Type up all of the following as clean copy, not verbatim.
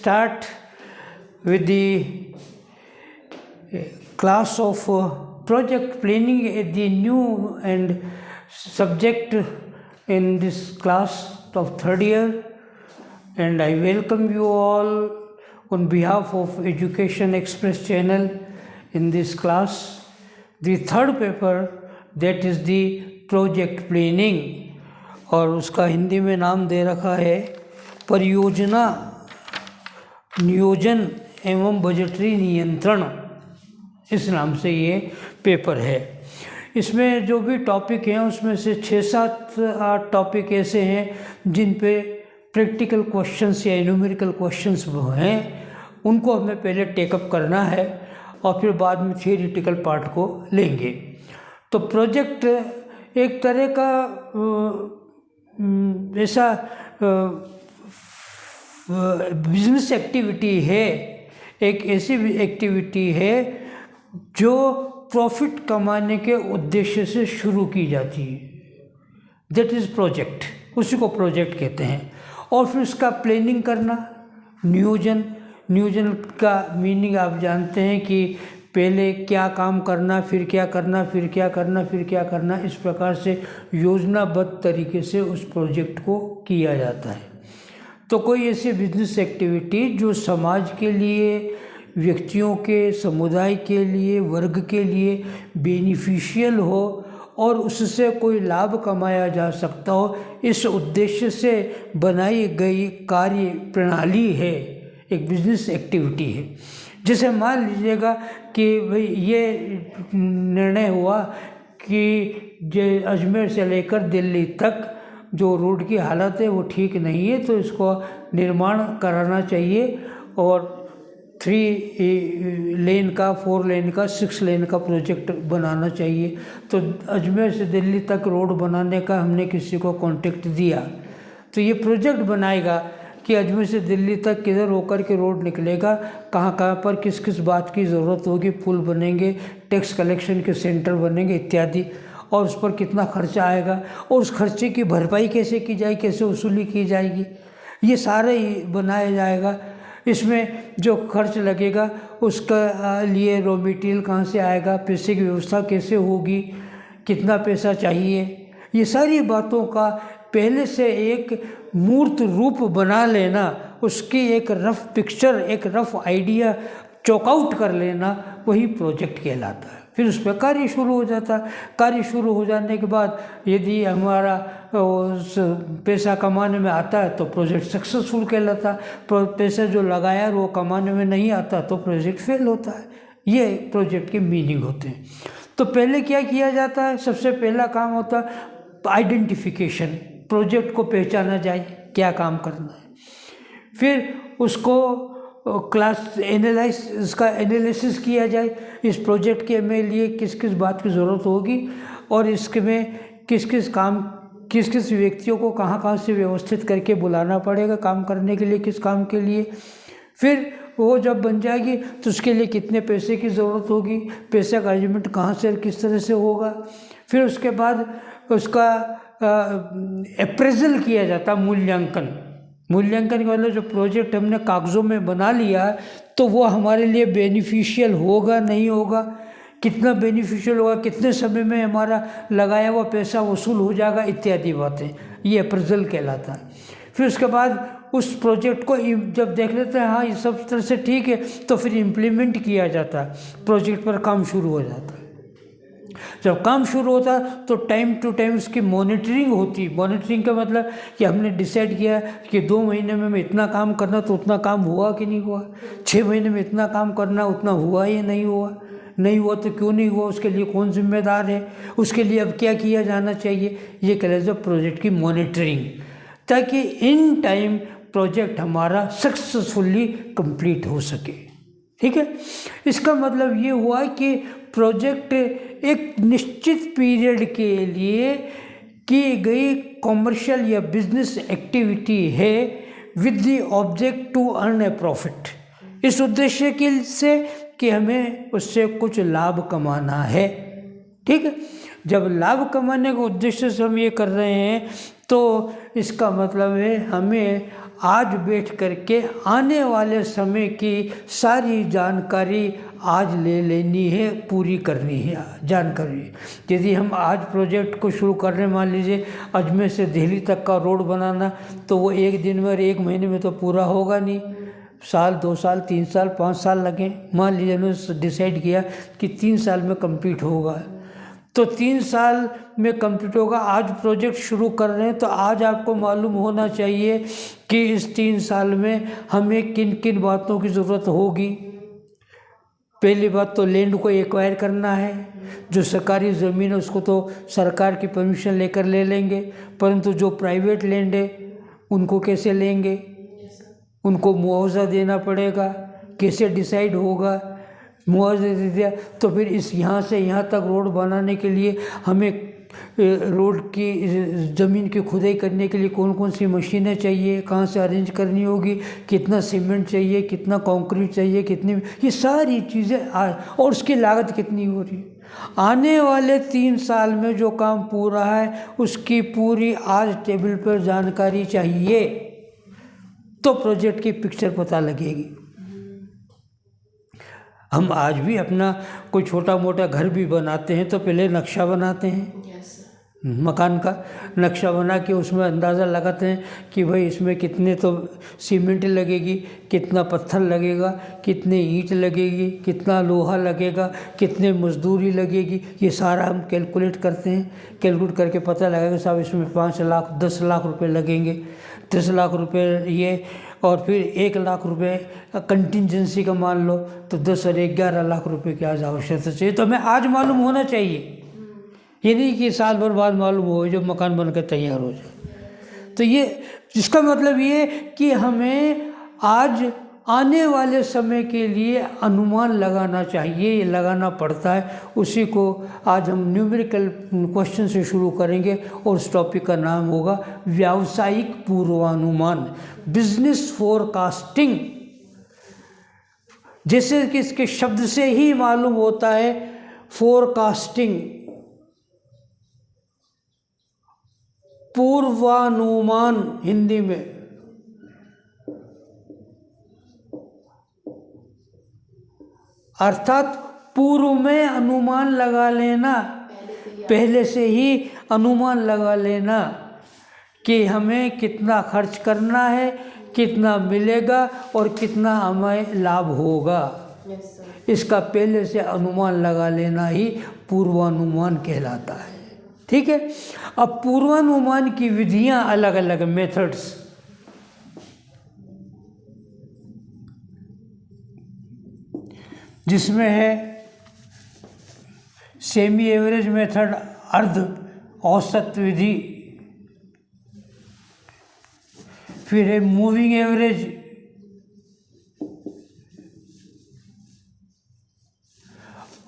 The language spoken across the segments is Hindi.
start with the class of project planning, the new and subject in this class of third year, and I welcome you all on behalf of Education Express channel in this class. The third paper, that is the project planning, और उसका हिंदी में नाम दे रखा है परियोजना नियोजन एवं बजटरी नियंत्रण, इस नाम से ये पेपर है। इसमें जो भी टॉपिक हैं उसमें से 6-7-8 टॉपिक ऐसे हैं जिन पे प्रैक्टिकल क्वेश्चंस या न्यूमेरिकल क्वेश्चंस हैं, उनको हमें पहले टेकअप करना है और फिर बाद में थियोरिटिकल पार्ट को लेंगे। तो प्रोजेक्ट एक तरह का ऐसा बिजनेस एक्टिविटी है, एक ऐसी एक्टिविटी है जो प्रॉफिट कमाने के उद्देश्य से शुरू की जाती है, दैट इज़ प्रोजेक्ट, उसी को प्रोजेक्ट कहते हैं। और फिर उसका प्लानिंग करना, नियोजन का मीनिंग आप जानते हैं कि पहले क्या काम करना, फिर क्या करना, फिर क्या करना, फिर क्या करना, इस प्रकार से योजनाबद्ध तरीके से उस प्रोजेक्ट को किया जाता है। तो कोई ऐसी बिजनेस एक्टिविटी जो समाज के लिए, व्यक्तियों के, समुदाय के लिए, वर्ग के लिए बेनिफिशियल हो और उससे कोई लाभ कमाया जा सकता हो, इस उद्देश्य से बनाई गई कार्य प्रणाली है, एक बिजनेस एक्टिविटी है। जैसे मान लीजिएगा कि भाई ये निर्णय हुआ कि अजमेर से लेकर दिल्ली तक जो रोड की हालत है वो ठीक नहीं है, तो इसको निर्माण कराना चाहिए और 3 लेन का, 4 लेन का, 6 लेन का प्रोजेक्ट बनाना चाहिए। तो अजमेर से दिल्ली तक रोड बनाने का हमने किसी को कॉन्ट्रैक्ट दिया, तो ये प्रोजेक्ट बनाएगा कि अजमेर से दिल्ली तक किधर होकर के रोड निकलेगा, कहाँ पर किस किस बात की ज़रूरत होगी, पुल बनेंगे, टैक्स कलेक्शन के सेंटर बनेंगे इत्यादि, और उस पर कितना खर्चा आएगा और उस खर्चे की भरपाई कैसे की जाएगी, कैसे वसूली की जाएगी, ये सारे ही बनाया जाएगा। इसमें जो खर्च लगेगा उसका लिए रॉ मटेरियल कहाँ से आएगा, पैसे की व्यवस्था कैसे होगी, कितना पैसा चाहिए, ये सारी बातों का पहले से एक मूर्त रूप बना लेना, उसकी एक रफ पिक्चर, एक रफ आइडिया चॉकआउट कर लेना, वही प्रोजेक्ट कहलाता है। फिर उस पर कार्य शुरू हो जाता है। कार्य शुरू हो जाने के बाद यदि हमारा पैसा कमाने में आता है तो प्रोजेक्ट सक्सेसफुल कहलाता है, पैसा जो लगाया वो कमाने में नहीं आता तो प्रोजेक्ट फेल होता है। ये प्रोजेक्ट के मीनिंग होते हैं। तो पहले क्या किया जाता है, सबसे पहला काम होता है आइडेंटिफिकेशन, प्रोजेक्ट को पहचाना जाए क्या काम करना है। फिर उसको इसका एनालिसिस किया जाए, इस प्रोजेक्ट के में लिए किस किस बात की ज़रूरत होगी और इसके में किस किस व्यक्तियों को कहाँ से व्यवस्थित करके बुलाना पड़ेगा काम करने के लिए, किस काम के लिए। फिर वो जब बन जाएगी तो उसके लिए कितने पैसे की ज़रूरत होगी, पैसे का अरेंजमेंट कहाँ से किस तरह से होगा। फिर उसके बाद उसका अप्रेजल किया जाता, मूल्यांकन का मतलब जो प्रोजेक्ट हमने कागज़ों में बना लिया है तो वो हमारे लिए बेनिफिशियल होगा नहीं होगा, कितना बेनिफिशियल होगा, कितने समय में हमारा लगाया हुआ पैसा वसूल हो जाएगा, इत्यादि बातें, ये अप्रेजल कहलाता है। फिर उसके बाद उस प्रोजेक्ट को जब देख लेते हैं हाँ ये सब तरह से ठीक है, तो फिर इम्प्लीमेंट किया जाता है, प्रोजेक्ट पर काम शुरू हो जाता है। जब काम शुरू होता है तो टाइम टू टाइम उसकी मॉनिटरिंग होती। मॉनिटरिंग का मतलब कि हमने डिसाइड किया कि 2 महीने में मैं इतना काम करना, तो उतना काम हुआ कि नहीं हुआ, 6 महीने में इतना काम करना, उतना हुआ या नहीं हुआ तो क्यों नहीं हुआ, उसके लिए कौन जिम्मेदार है, उसके लिए अब क्या किया जाना चाहिए, ये कहलाता है प्रोजेक्ट की मॉनिटरिंग, ताकि इन टाइम प्रोजेक्ट हमारा सक्सेसफुली कंप्लीट हो सके। ठीक है, इसका मतलब ये हुआ कि प्रोजेक्ट एक निश्चित पीरियड के लिए की गई कॉमर्शियल या बिजनेस एक्टिविटी है with the object to earn a profit, इस उद्देश्य के से कि हमें उससे कुछ लाभ कमाना है। ठीक है, जब लाभ कमाने के उद्देश्य से हम ये कर रहे हैं तो इसका मतलब है हमें आज बैठ करके आने वाले समय की सारी जानकारी आज ले लेनी है, पूरी करनी है जानकारी। यदि हम आज प्रोजेक्ट को शुरू कर रहे हैं, मान लीजिए अजमेर से दिल्ली तक का रोड बनाना, तो वो एक दिन में और एक महीने में तो पूरा होगा नहीं, साल 2 साल 3 साल 5 साल लगे। मान लीजिए हमने डिसाइड किया कि 3 साल में कंप्लीट होगा, तो 3 साल में कंप्लीट होगा। आज प्रोजेक्ट शुरू कर रहे हैं तो आज आपको मालूम होना चाहिए कि इस 3 साल में हमें किन किन बातों की ज़रूरत होगी। पहली बात तो लैंड को एक्वायर करना है। जो सरकारी ज़मीन है उसको तो सरकार की परमिशन लेकर ले लेंगे, परंतु जो प्राइवेट लैंड है उनको कैसे लेंगे, उनको मुआवजा देना पड़ेगा। कैसे डिसाइड होगा, मुआवजा दे दिया तो फिर इस यहाँ से यहाँ तक रोड बनाने के लिए हमें रोड की ज़मीन की खुदाई करने के लिए कौन कौन सी मशीनें चाहिए, कहाँ से अरेंज करनी होगी, कितना सीमेंट चाहिए, कितना कंक्रीट चाहिए, कितनी, ये सारी चीज़ें और उसकी लागत कितनी हो रही है। आने वाले 3 साल में जो काम पूरा है उसकी पूरी आज टेबल पर जानकारी चाहिए, तो प्रोजेक्ट की पिक्चर पता लगेगी। हम आज भी अपना कोई छोटा मोटा घर भी बनाते हैं तो पहले नक्शा बनाते हैं, मकान का नक्शा बना के उसमें अंदाज़ा लगाते हैं कि भाई इसमें कितने तो सीमेंट लगेगी, कितना पत्थर लगेगा, कितने ईंट लगेगी, कितना लोहा लगेगा, कितने मजदूरी लगेगी, ये सारा हम कैलकुलेट करते हैं। कैलकुलेट करके पता लगेगा साहब इसमें 5 लाख 10 लाख रुपए लगेंगे, 10 लाख रुपए ये, और फिर 1 लाख रुपए कंटिजेंसी का मान लो तो 10 और 11 लाख रुपए की आज आवश्यकता चाहिए। तो हमें आज मालूम होना चाहिए, ये नहीं कि साल भर बाद मालूम हो जब मकान बनकर तैयार हो जाए। तो ये इसका मतलब ये कि हमें आज आने वाले समय के लिए अनुमान लगाना चाहिए, ये लगाना पड़ता है। उसी को आज हम न्यूमेरिकल क्वेश्चन से शुरू करेंगे और उस टॉपिक का नाम होगा व्यावसायिक पूर्वानुमान, बिजनेस फोरकास्टिंग। जैसे कि इसके शब्द से ही मालूम होता है, फोरकास्टिंग पूर्वानुमान हिंदी में, अर्थात पूर्व में अनुमान लगा लेना, पहले से ही अनुमान लगा लेना कि हमें कितना खर्च करना है, कितना मिलेगा और कितना हमें लाभ होगा। इसका पहले से अनुमान लगा लेना ही पूर्वानुमान कहलाता है। ठीक है। अब पूर्वानुमान की विधियां अलग अलग, मेथड्स, जिसमें है सेमी एवरेज मेथड, अर्ध औसत विधि, फिर है मूविंग एवरेज,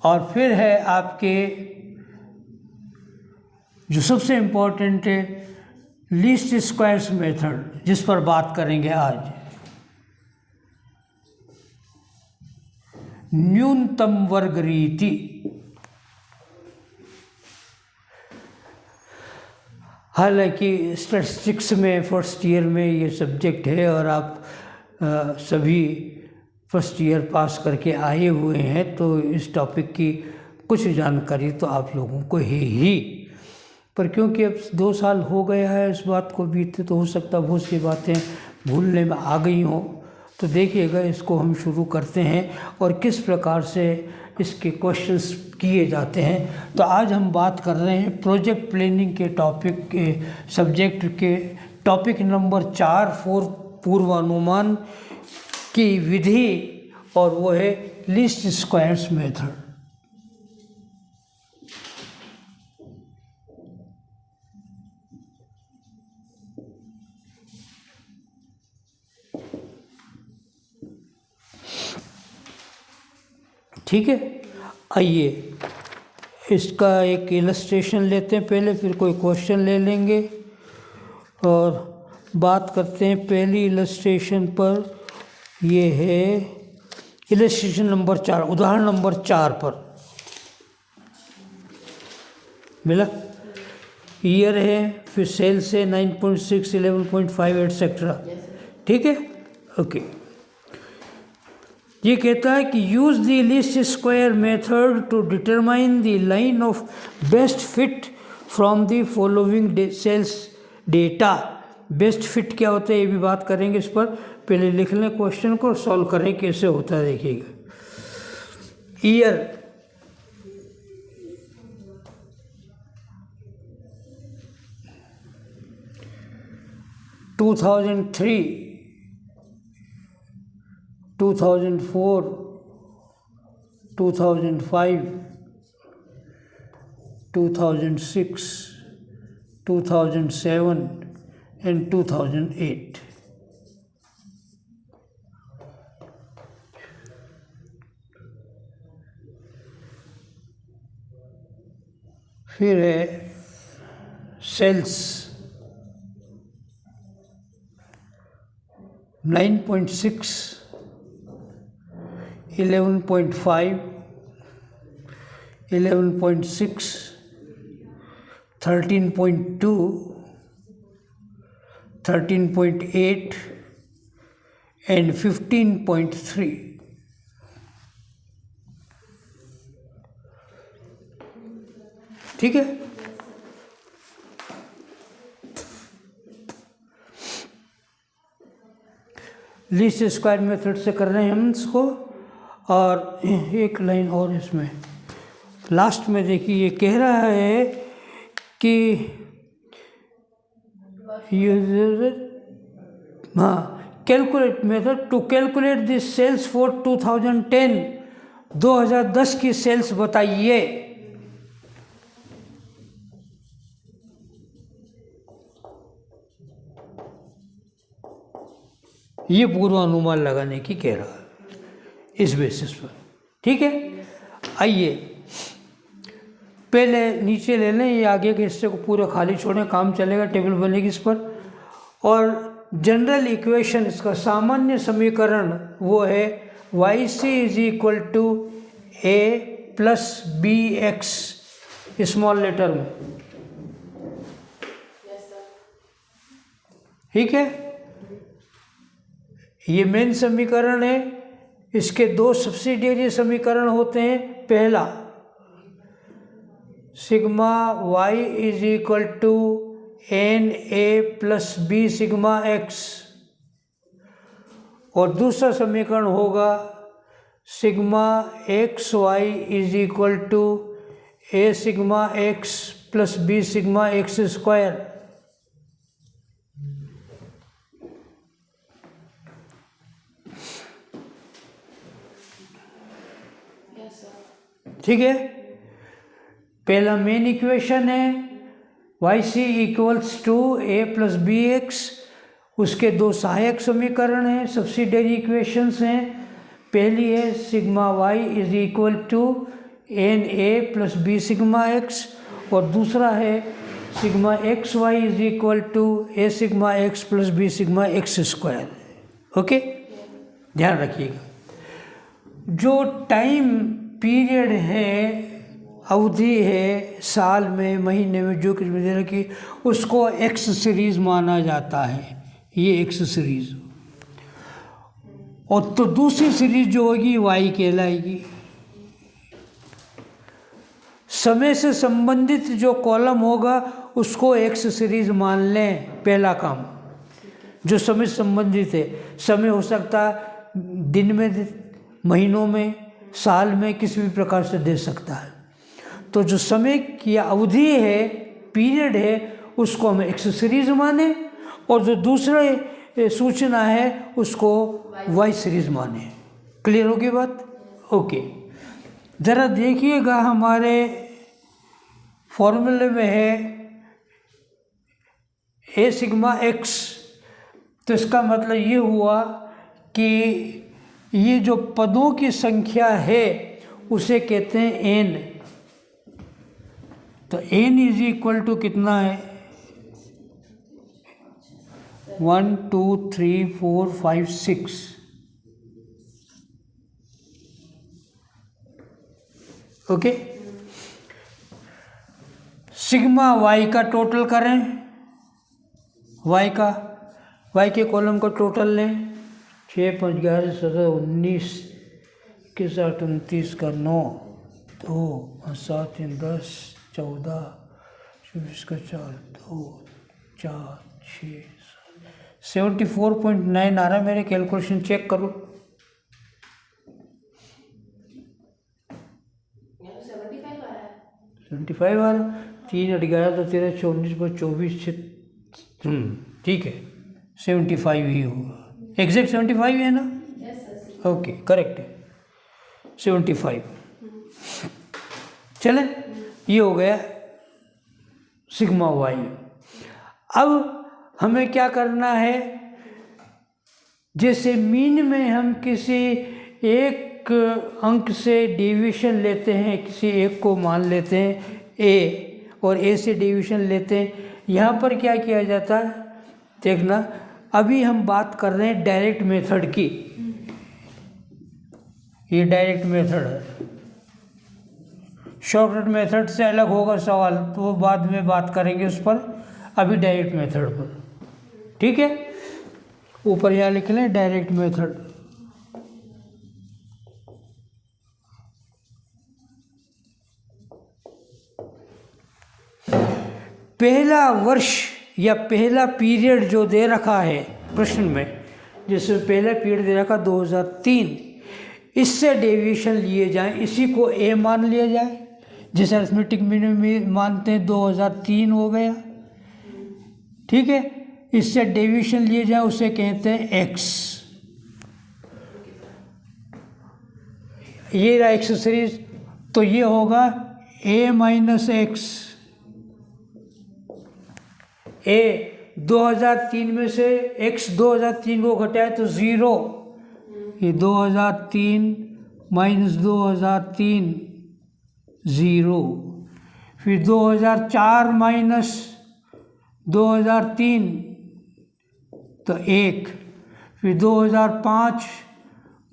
और फिर है आपके जो सबसे इम्पोर्टेंट है लीस्ट स्क्वायर्स मेथड, जिस पर बात करेंगे आज। न्यूनतम वर्ग रीति, हालांकि स्टैटिस्टिक्स में फर्स्ट ईयर में ये सब्जेक्ट है और आप सभी फर्स्ट ईयर पास करके आए हुए हैं, तो इस टॉपिक की कुछ जानकारी तो आप लोगों को है ही, पर क्योंकि अब 2 साल हो गया है इस बात को बीते, तो हो सकता है बहुत सी बातें भूलने में आ गई हों। तो देखिएगा, इसको हम शुरू करते हैं और किस प्रकार से इसके क्वेश्चंस किए जाते हैं। तो आज हम बात कर रहे हैं प्रोजेक्ट प्लानिंग के टॉपिक के सब्जेक्ट के टॉपिक नंबर 4 पूर्वानुमान की विधि, और वो है लीस्ट स्क्वायर्स मेथड। ठीक है, आइए इसका एक इलस्ट्रेशन लेते हैं पहले, फिर कोई क्वेश्चन ले लेंगे और बात करते हैं पहली इलस्ट्रेशन पर। ये है इलस्ट्रेशन नंबर 4, उदाहरण नंबर 4 पर मिला। ईयर है, फिर सेल्स है 9.6, 11.5 एटसेट्रा। ठीक है, ओके। ये कहता है कि use the least square method to determine the line of best fit from the following sales data. Best fit क्या होता है ये भी बात करेंगे इस पर, पहले लिख लें क्वेश्चन को, सॉल्व करें कैसे होता है देखिएगा। Year 2003, 2004, 2005, 2006, 2007 and 2008। फिर है सेल्स 9.6, 11.5, 11.6, 13.2, 13.8 and 15.3। ठीक है, लीस्ट स्क्वायर मेथड से कर रहे हैं हम इसको। और एक लाइन और इसमें लास्ट में देखिए, ये कह रहा है कि calculate method to calculate this sales for 2010, 2010 की सेल्स बताइए। ये पूर्वानुमान लगाने की कह रहा है इस बेसिस पर। ठीक है, आइए पहले नीचे ले लें, ये आगे के हिस्से को पूरा खाली छोड़ें, काम चलेगा, टेबल बनेगी इस पर। और जनरल इक्वेशन, इसका सामान्य समीकरण वो है YC = A + BX small letter में। ठीक है, ये मेन समीकरण है। इसके दो सब्सिडियरी समीकरण होते हैं। पहला sigma y = NA + B sigma x, और दूसरा समीकरण होगा sigma xy = A sigma x + B sigma x²। ठीक है, पहला मेन इक्वेशन है YC = A + BX। उसके दो सहायक समीकरण हैं, सब्सिडियरी इक्वेशंस हैं। पहली है sigma y = NA + B sigma x, और दूसरा है sigma xy = A sigma x + B sigma x²। Okay, ध्यान रखिएगा। जो टाइम पीरियड है, अवधि है, साल में, महीने में, जो कुछ भी दे रखी, उसको एक्स सीरीज माना जाता है। ये एक्स सीरीज, और तो दूसरी सीरीज जो होगी वाई कहलाएगी। समय से संबंधित जो कॉलम होगा उसको एक्स सीरीज मान लें, पहला काम। जो समय से संबंधित है, समय हो सकता दिन में, महीनों में, साल में, किसी भी प्रकार से दे सकता है। तो जो समय की अवधि है, पीरियड है, उसको हम एक्स सीरीज माने, और जो दूसरे सूचना है उसको वाई सीरीज माने। क्लियर होगी बात? ओके, ज़रा देखिएगा, हमारे फॉर्मूले में है A सिग्मा x, तो इसका मतलब ये हुआ कि ये जो पदों की संख्या है उसे कहते हैं n। तो n = कितना है? 1 2 3 4 5 6। ओके, सिग्मा y का टोटल करें, y का वाई के कॉलम का टोटल लें, 6 5 11 17 19 21 8 29 का 9 2 7 3 10 14 24 का 4 2 4 6 74.9 आ रहा है मेरे कैलकुलेशन, चेक करो। 75 आ रहा, 3 8 11 तो 13 19 पर 24 ठीक है 75 ही होगा, एग्जैक्ट 75 है ना? ओके करेक्ट है 75। चले, ये हो गया सिग्मा वाई। अब हमें क्या करना है, जैसे मीन में हम किसी एक अंक से डेविएशन लेते हैं, किसी एक को मान लेते हैं ए और ए से डेविएशन लेते हैं, यहाँ पर क्या किया जाता है देखना। अभी हम बात कर रहे हैं डायरेक्ट मेथड की, ये डायरेक्ट मेथड है, शॉर्टकट मेथड से अलग होगा सवाल तो वो बाद में बात करेंगे उस पर, अभी डायरेक्ट मेथड पर, ठीक है। ऊपर यहाँ लिख लें डायरेक्ट मेथड। पहला वर्ष या पहला पीरियड जो दे रखा है प्रश्न में, जैसे पहला पीरियड दे रखा 2003, इससे डेविएशन लिए जाएं, इसी को ए मान लिया जाए, जैसे अरिथमेटिक मीन मानते हैं 2003 हो गया, ठीक है। इससे डेविएशन लिए जाए उसे कहते हैं एक्स। ये रहा एक्स सीरीज, तो ये होगा ए माइनस एक्स। ए 2003 में से एक्स 2003 को घटाए तो 0, ये 2003 माइनस 2003 0, फिर 2004 माइनस 2003 तो 1, फिर 2005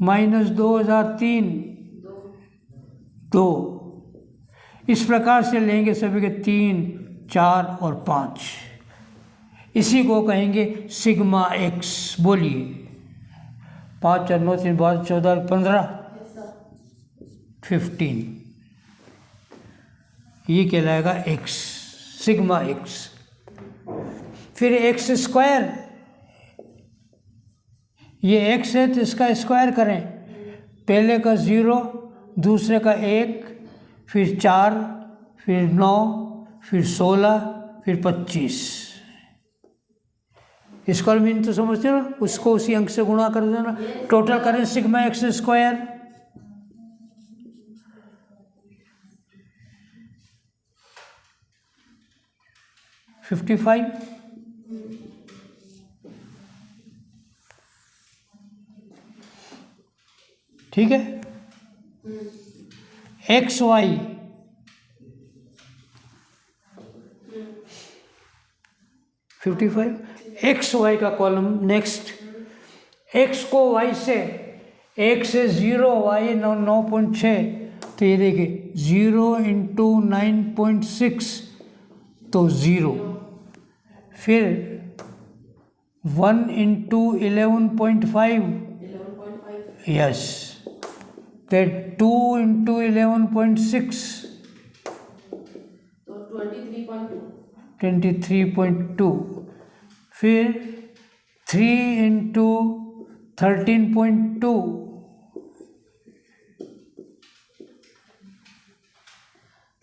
माइनस 2003 2। इस प्रकार से लेंगे सभी के 3 4 और 5, इसी को कहेंगे सिग्मा एक्स। बोलिए 5 4 9 3 12 14 15 15, ये कहलाएगा एक्स, सिग्मा एक्स। फिर एक्स स्क्वायर, ये एक्स है तो इसका स्क्वायर करें, पहले का 0, दूसरे का 1, फिर 4, फिर 9, फिर 16, फिर 25। स्क्वायर मीन तो समझते हो ना, उसको उसी अंक से गुणा कर देना, टोटल करें सिग्मा एक्स स्क्वायर। $55, ठीक है। एक्स वाई, एक्स वाई का कॉलम नेक्स्ट, एक्स को वाई से, एक्स से 0, वाई 9.6, तो ये देखिए 0 इंटू 9.6 तो 0, फिर 1 इंटू 11.5 यस, फिर 2 इंटू 11.6 तो 23.2, फिर 3 into 13.2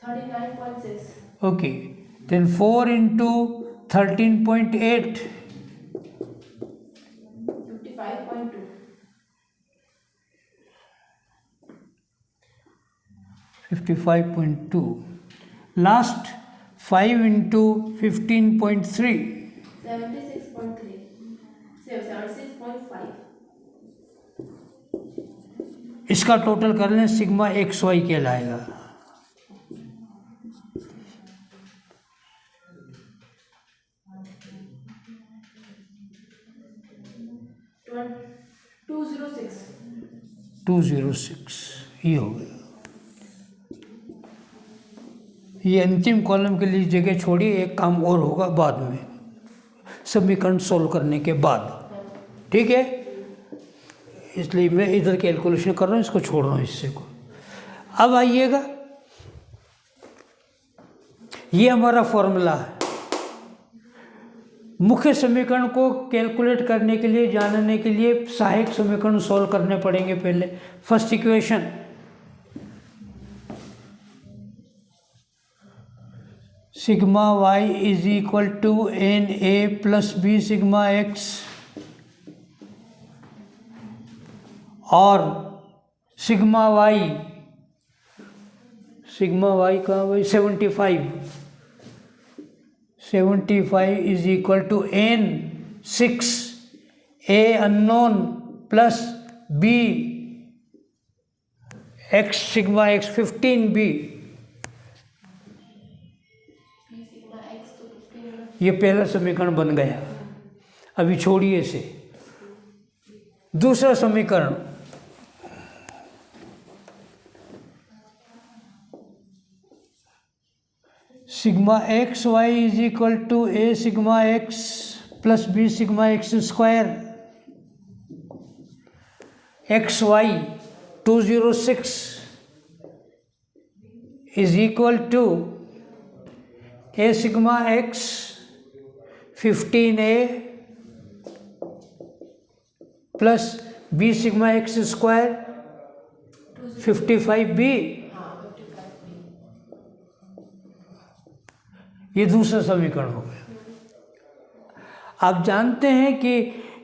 39.6, okay, then 4 into 13.8 55.2, 55.2, last 5 into 15.3 76.3, 76.5, इसका टोटल कर लें, सिग्मा एक्स वाई कहलाएगा। टू 206 ये हो गया। ये अंतिम कॉलम के लिए जगह छोड़िए, एक काम और होगा बाद में। समीकरण सोल्व करने के बाद। ठीक है, इसलिए मैं इधर कैलकुलेशन कर रहा हूँ, इसको छोड़ रहा हूँ हिस्से को। अब आइएगा, ये हमारा फॉर्मूला है। मुख्य समीकरण को कैलकुलेट करने के लिए, जानने के लिए सहायक समीकरण सॉल्व करने पड़ेंगे। पहले first equation, sigma Y is equal to N A plus B sigma X, और सिग्मा वाई कहाँ भाई, 75 is equal to N 6 A unknown plus B X sigma X 15 B. ये पहला समीकरण बन गया। अभी छोड़िए इसे। दूसरा समीकरण, sigma X Y is equal to A sigma X plus B sigma X square, X Y 206 is equal to A sigma X 15a plus B sigma X square 55b। ये दूसरा समीकरण हो गया। आप जानते हैं कि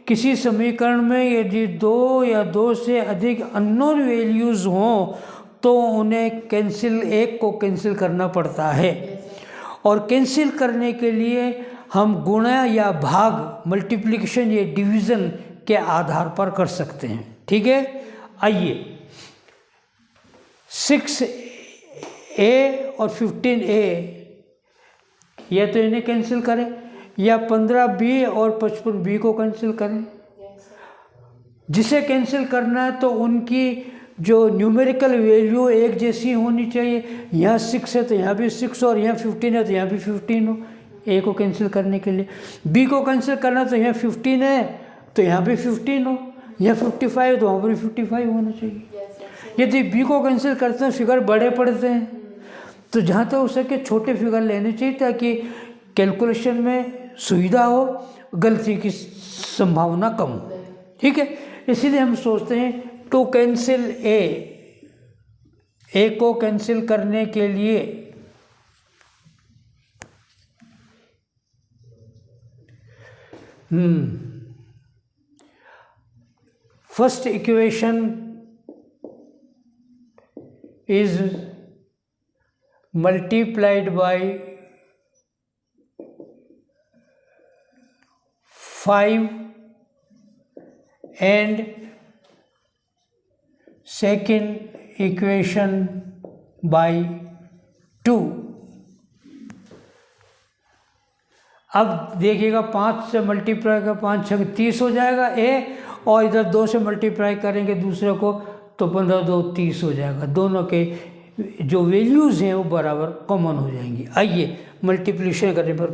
किसी समीकरण में यदि दो या दो से अधिक अननोन वैल्यूज़ हों तो उन्हें कैंसिल, एक को कैंसिल करना पड़ता है, और कैंसिल करने के लिए हम गुणा या भाग, मल्टीप्लिकेशन या डिवीज़न के आधार पर कर सकते हैं। ठीक है, आइए 6a और 15a, या तो इन्हें कैंसिल करें, या 15b और 55b को कैंसिल करें। जिसे कैंसिल करना है तो उनकी जो न्यूमेरिकल वैल्यू एक जैसी होनी चाहिए। यहाँ 6 है तो यहाँ भी 6, और यहाँ 15 है तो यहाँ भी 15 हो, ए को कैंसिल करने के लिए। बी को कैंसिल करना तो यहाँ 15 है तो यहाँ भी 15 हो, यहाँ 55 है तो वहाँ पर भी 55 होना चाहिए। यदि बी को कैंसिल करते हैं फिगर बड़े पड़ते हैं, तो जहाँ तक हो सके छोटे फिगर लेने चाहिए ताकि कैलकुलेशन में सुविधा हो, गलती की संभावना कम हो। ठीक है, इसीलिए हम सोचते हैं टू कैंसिल ए को कैंसिल करने के लिए first equation is multiplied by 5 and second equation by 2। अब देखिएगा 5 से मल्टीप्लाई का 5 6 30 हो जाएगा ए, और इधर 2 से मल्टीप्लाई करेंगे दूसरे को तो 15 2 30 हो जाएगा। दोनों के जो वैल्यूज़ हैं वो बराबर कॉमन हो जाएंगी। आइए मल्टीप्लिकेशन करने पर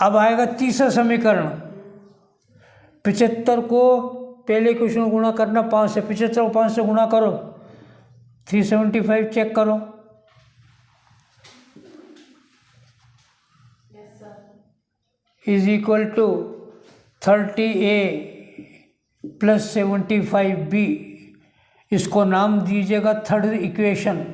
अब आएगा तीसरा समीकरण। 75 को पहले क्वेश्चन को गुणा करना 5 से, 75 को 5 से गुणा करो, 375 चेक करो। Is equal to 30a plus 75b। इसको नाम दीजिएगा थर्ड इक्वेशन।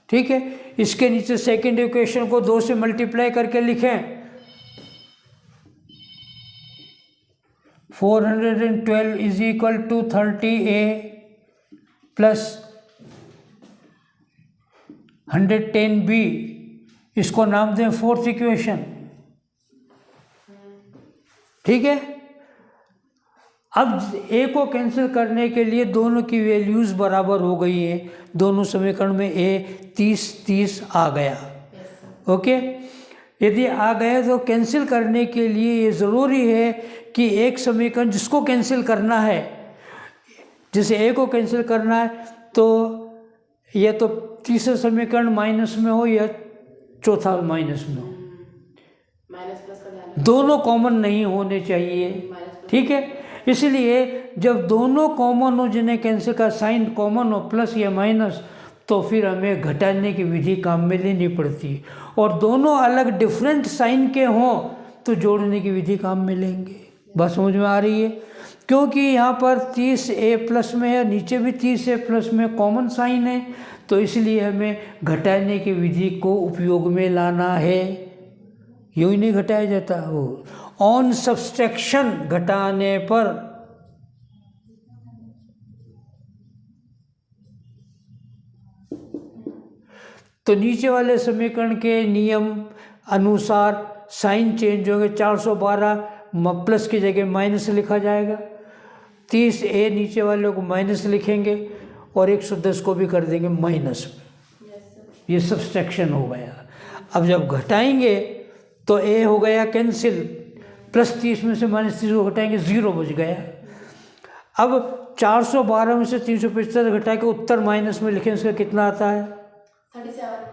ठीक है, इसके नीचे सेकंड इक्वेशन को 2 से मल्टीप्लाई करके लिखें। 412 is equal to 30a plus 110b। इसको नाम दें फोर्थ इक्वेशन। ठीक है, अब ए को कैंसिल करने के लिए दोनों की वैल्यूज़ बराबर हो गई है। दोनों समीकरण में ए 30 आ गया। ओके, यदि आ गया तो कैंसिल करने के लिए ये ज़रूरी है कि एक समीकरण जिसको कैंसिल करना है, जैसे ए को कैंसिल करना है तो यह तो तीसरा समीकरण माइनस में हो या चौथा माइनस में हो। माइनस प्लस का ध्यान दोनों कॉमन नहीं होने चाहिए, माइनस ठीक है। इसलिए जब दोनों कॉमन हो, जिन्हें कैंसिल का साइन कॉमन हो प्लस या माइनस, तो फिर हमें घटाने की विधि काम में लेनी पड़ती। और दोनों अलग डिफरेंट साइन के हों तो जोड़ने की विधि काम में लेंगे। बात समझ में आ रही है? क्योंकि यहाँ पर 30a प्लस में है, नीचे भी 30a प्लस में कॉमन साइन है, तो इसलिए हमें घटाने की विधि को उपयोग में लाना है। यूँ ही नहीं घटाया जाता। वो ऑन सब्सट्रैक्शन, घटाने पर तो नीचे वाले समीकरण के नियम अनुसार साइन चेंज होंगे। 412 प्लस की जगह माइनस लिखा जाएगा, 30a नीचे वाले को माइनस लिखेंगे और 110 को भी कर देंगे माइनस में। ये सब्सट्रैक्शन हो गया। अब जब घटाएंगे तो a हो गया कैंसिल, प्लस 30 में से माइनस 30 को घटाएंगे, 0 बच गया। अब 412 में से 375 घटा के उत्तर माइनस में लिखें, इसका कितना आता है? 37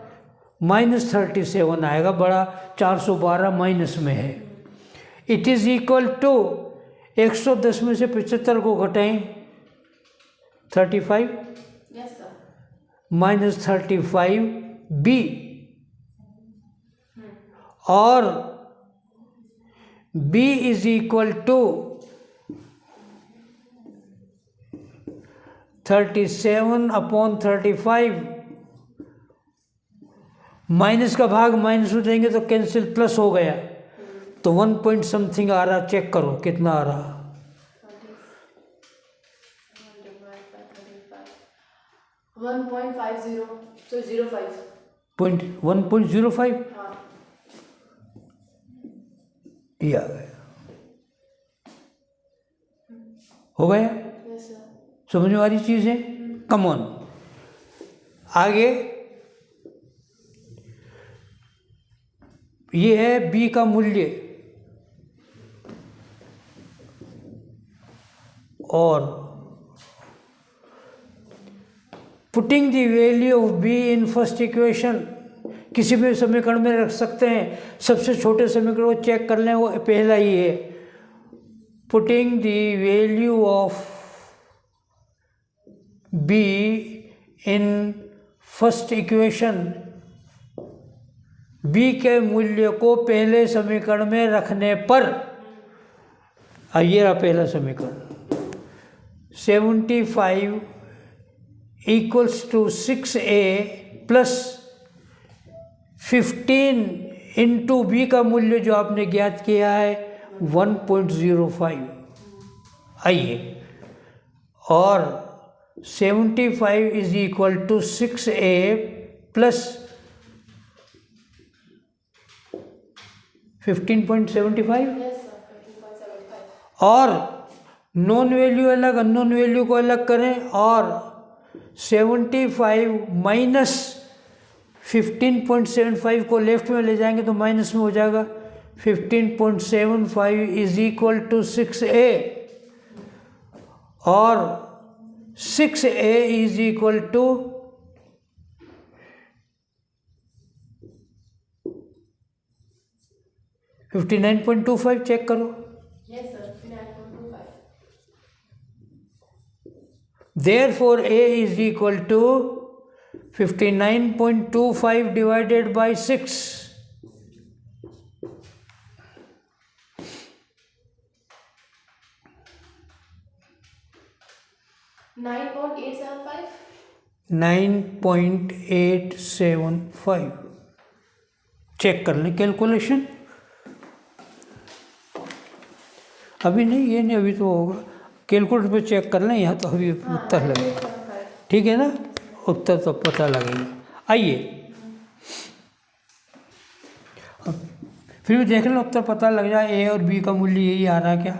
-37 आएगा। बड़ा 412 माइनस में है। इट इज़ इक्वल टू 110 में से 75 को घटाएं, 35 यस सर -35b, और b is equal to 37/35। Minus का भाग माइनस में देंगे तो कैंसिल, प्लस हो गया तो 1 पॉइंट समथिंग आ रहा। चेक करो कितना आ रहा। 1.50 so 05 1.05 हाँ ये आ गया। हो गया? यस सर समझ वाली चीज़ है। Come on. आगे ये है b का मूल्य, और putting the value of b in first equation, किसी भी समीकरण में रख सकते हैं। सबसे छोटे समीकरण को चेक कर लें, वो पहला ही है। Putting the value of b in first equation, b के मूल्य को पहले समीकरण में रखने पर, ये रहा पहला समीकरण, 75 equals to 6a plus 15 into B का मूल्य जो आपने ज्ञात किया है 1.05। आइए, और 75 is equal to 6a plus 15.75, yes sir 15.75 और नॉन वैल्यू अलग, अननोन वैल्यू को अलग करें, और 75 माइनस 15.75 को लेफ्ट में ले जाएंगे तो माइनस में हो जाएगा। 15.75 इज इक्वल टू 6a, और 6a is equal to 59.25। Check करो। Yes sir 59.25 Therefore, a is equal to 59.25 divided by 6. $9.875 9.875। Check कर लें कैलकुलेशन। अभी नहीं, ये नहीं, अभी तो होगा। कैलकुलेटर पे चेक कर लें, यहाँ तो अभी उत्तर लगेगा। ठीक है ना, उत्तर तो पता लगेगा। आइए, फिर भी देख लें, उत्तर पता लग जाए। ए और बी का मूल्य यही आ रहा है क्या?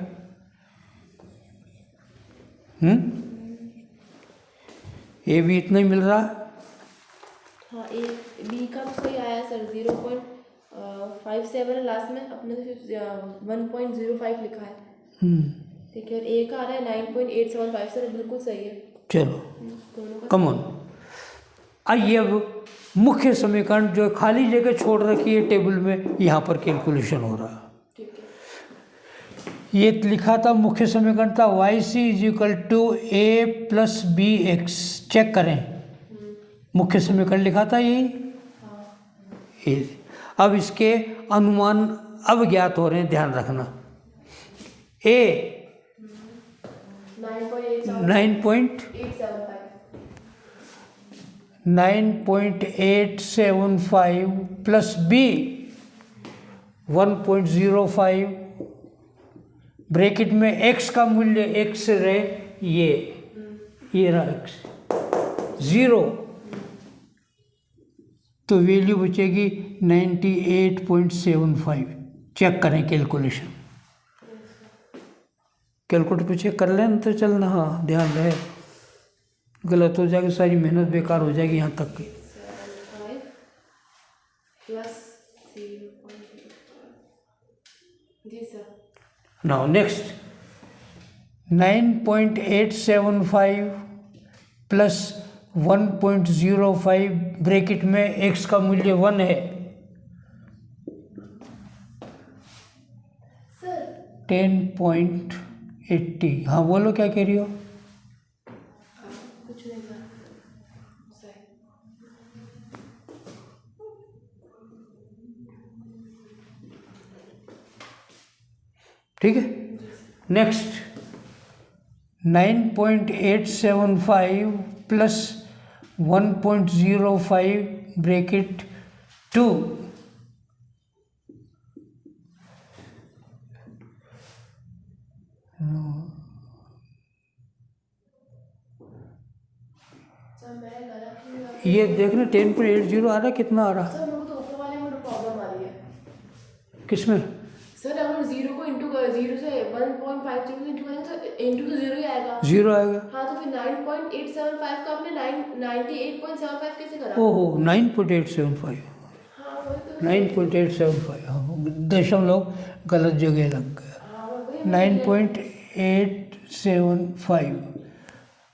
ए भी इतना ही मिल रहा। हाँ ए बी का तो सही आया सर 0.57 लास्ट में, अपने तो 1.05 लिखा है। ठीक है, और ए का आ रहा है 9.875 सर, बिल्कुल सही है चलो दोनों का। Come on. आइए, अब मुख्य समीकरण जो खाली जगह छोड़ रखी है टेबल में, यहाँ पर कैलकुलेशन हो रहा है। ठीक है। ये लिखा था मुख्य समीकरण था YC = A+BX। चेक करें, मुख्य समीकरण लिखा था यही। अब इसके अनुमान अब ज्ञात हो रहे हैं, ध्यान रखना। A 9.875 प्लस B 1.05, ब्रैकेट में x का मूल्य x रहे, ये रहा x 0, तो वैल्यू बचेगी 98.75। चेक करें कैलकुलेशन, कैलकुलेटर पे चेक कर लेना तो चलना। हाँ, ध्यान रहे, गलत हो जाएगी, सारी मेहनत बेकार हो जाएगी यहाँ तक की। जी sir. Now next 9.875 plus 1.05, bracket में x का मूल्य 1 है, सर 10.80। हाँ बोलो, क्या कह रही हो? कुछ नहीं सर। ठीक है। नेक्स्ट 9.875 प्लस 1.05 ब्रैकेट 2, ये देखना 10.80 आ रहा है, कितना आ रहा? सर मेरे को तो ऊपर वाले में प्रॉब्लम आ रही है। किसमें? सर अगर 0 को इंटू कर, 0 से 1.5 इंटू करेंगे तो इंटू तो 0 ही आएगा। 0 आएगा। हाँ, तो फिर 9.875 का आपने 98.75 कैसे करा? ओहो, 9.875। हाँ वही तो। 9.875, हाँ, दशमलव गलत जगह लग गया। 9.875,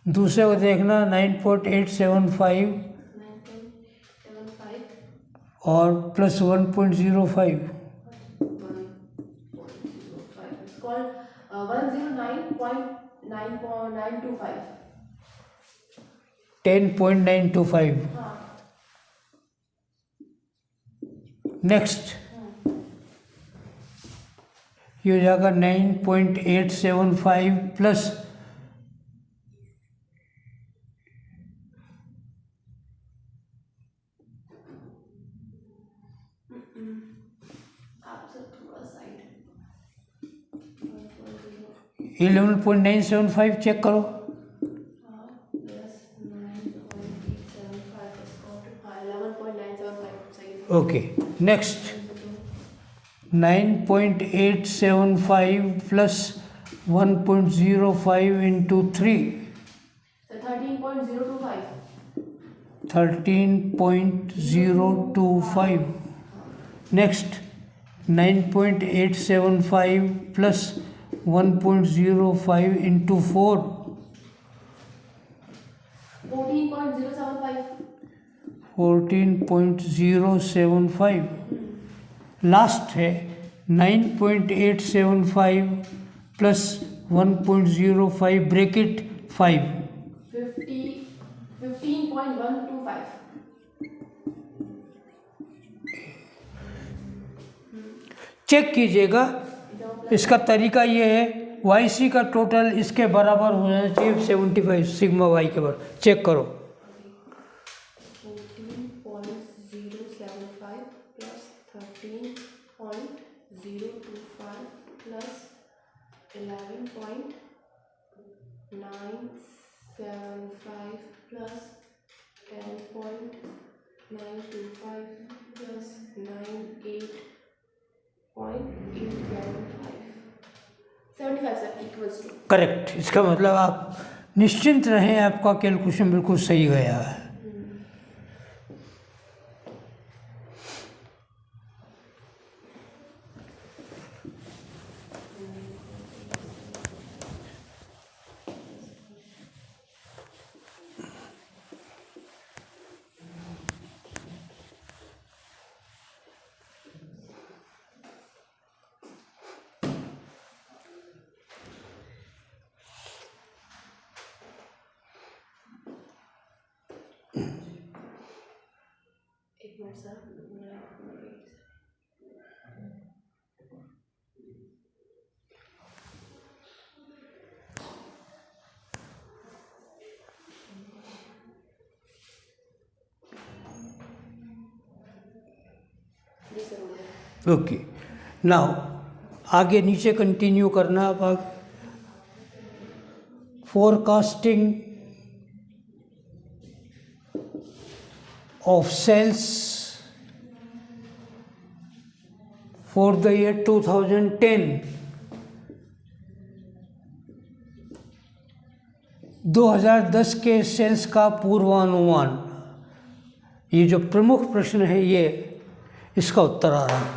दूसरे को देखना 9.875 और प्लस 1.05, 109.925। 10.925। नेक्स्ट ये हो जाएगा 9.875 प्लस आप सर थोड़ा साइड 11.975। चेक करो। प्लस 9.875 11.975 सही है। Okay, next 9.875 plus 1.05 into 3, sir 13.025। 13.025। Next 9.875 plus 1.05 into 4, 14.075। 14.075। Last है 9.875 प्लस 1.05 ब्रैकेट 5, 15.125। चेक कीजिएगा। इसका तरीका ये है, YC का टोटल इसके बराबर होना चाहिए 75 सिग्मा y के बराबर। चेक करो। 14.075 plus 13.025 plus 11.975 plus 10.925 plus 98.875 sir equals to. Correct. इसका मतलब आप निश्चिंत रहें, आपका कैलकुलेशन बिल्कुल सही गया है। सर। जी सर, हो गया। ओके, नाउ आगे नीचे कंटिन्यू करना। अब forecasting of sales for the year 2010। 2010 के सेल्स का पूर्वानुमान, ये जो प्रमुख प्रश्न है ये इसका उत्तर आ रहा है।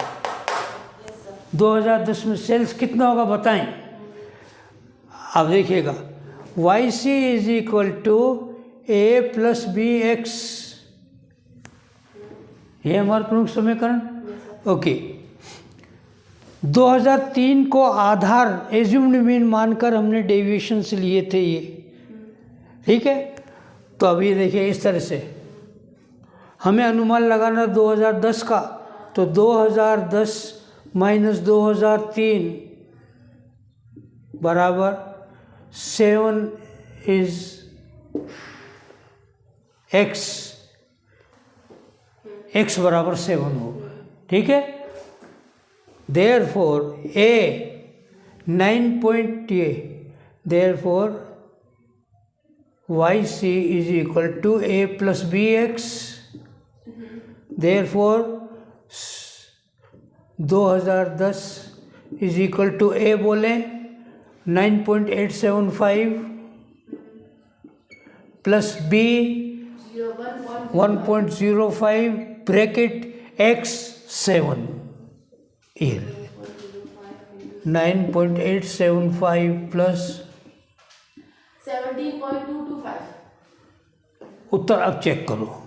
2010 में सेल्स कितना होगा बताएं। आप देखिएगा Y C is equal to A plus B X, ये हमारा प्रमुख समीकरण। ओके, 2003 को आधार एज्यूम्ड मीन मानकर हमने डेविएशंस लिए थे ये, ठीक है। तो अभी देखिए इस तरह से हमें अनुमान लगाना 2010 का, तो 2010 माइनस 2003 बराबर 7 इज एक्स, एक्स बराबर 7 होगा, ठीक है। Therefore A 9.8, therefore Y C is equal to A plus B X, therefore 2010 is equal to A बोले 9.875 plus B 1.05 bracket X 7, 9.875 plus 17.225। उत्तर अब चेक करो।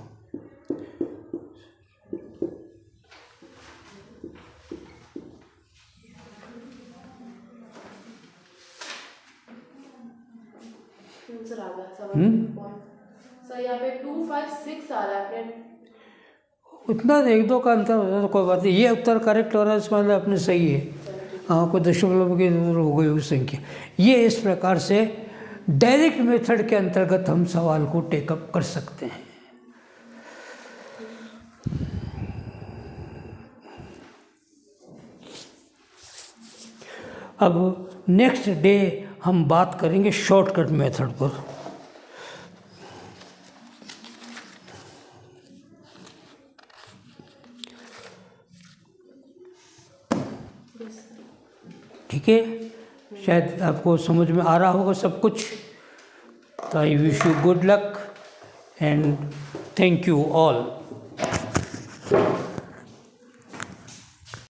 सर आ गया 17 सर, यहाँ पे 256 आ रहा है। उतना एक दो का अंतर होता तो कोई बात नहीं, ये उत्तर करेक्ट हो रहा है, इसका मतलब अपने सही है। हाँ, कोई दशमलव की दूर हो गई उस संख्या। ये इस प्रकार से डायरेक्ट मेथड के अंतर्गत हम सवाल को टेकअप कर सकते हैं। अब नेक्स्ट डे हम बात करेंगे शॉर्टकट मेथड पर। ठीक है, शायद आपको समझ में आ रहा होगा सब कुछ। तो I wish you good luck and thank you all.